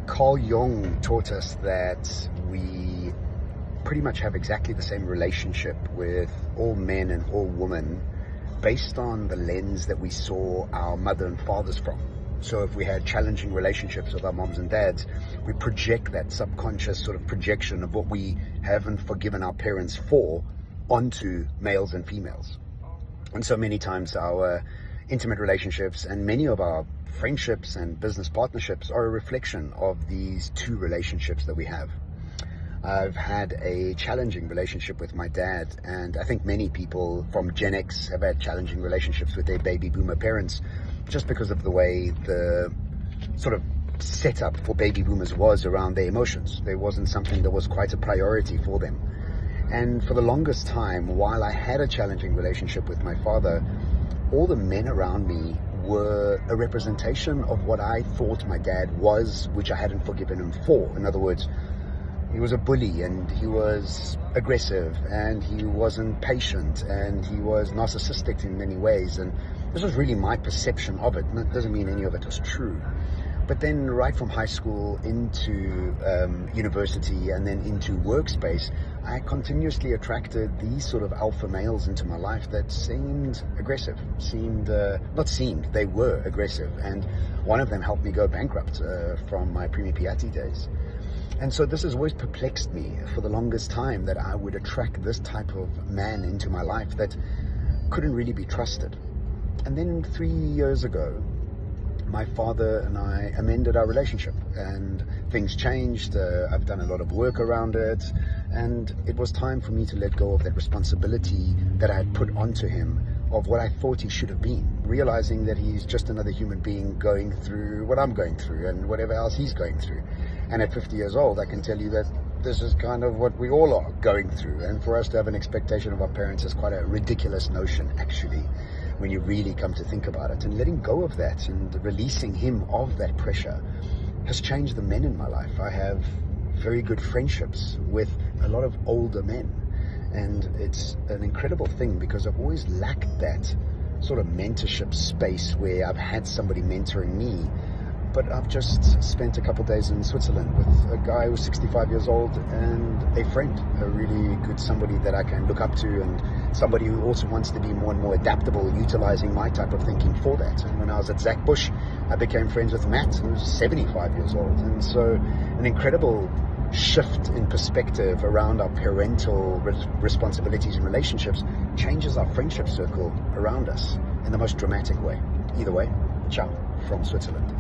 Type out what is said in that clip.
Carl Jung taught us that we pretty much have exactly the same relationship with all men and all women based on the lens that we saw our mother and fathers from. So if we had challenging relationships with our moms and dads, we project that subconscious sort of projection of what we haven't forgiven our parents for onto males and females. And so many times our intimate relationships and many of our friendships and business partnerships are a reflection of these two relationships that we have. I've had a challenging relationship with my dad, and I think many people from Gen X have had challenging relationships with their baby boomer parents just because of the way the sort of setup for baby boomers was around their emotions. There wasn't something that was quite a priority for them. And for the longest time, while I had a challenging relationship with my father, all the men around me were a representation of what I thought my dad was, which I hadn't forgiven him for. In other words, he was a bully, and he was aggressive, and he wasn't patient, and he was narcissistic in many ways. And this was really my perception of it. And it doesn't mean any of it was true. But then right from high school into university and then into workspace, I continuously attracted these sort of alpha males into my life that seemed aggressive, they were aggressive. And one of them helped me go bankrupt from my Primi Piatti days. And so this has always perplexed me for the longest time, that I would attract this type of man into my life that couldn't really be trusted. And then 3 years ago, my father and I amended our relationship, and things changed. I've done a lot of work around it, and it was time for me to let go of that responsibility that I had put onto him of what I thought he should have been, realizing that he's just another human being going through what I'm going through and whatever else he's going through. And at 50 years old, I can tell you that this is kind of what we all are going through. And for us to have an expectation of our parents is quite a ridiculous notion, actually, when you really come to think about it. And letting go of that and releasing him of that pressure has changed the men in my life. I have very good friendships with a lot of older men. And it's an incredible thing, because I've always lacked that sort of mentorship space where I've had somebody mentoring me. But I've just spent a couple of days in Switzerland with a guy who's 65 years old and a friend, a really good somebody that I can look up to, and somebody who also wants to be more and more adaptable, utilizing my type of thinking for that. And when I was at Zach Bush, I became friends with Matt, who's 75 years old. And so an incredible shift in perspective around our parental responsibilities and relationships changes our friendship circle around us in the most dramatic way. Either way, ciao from Switzerland.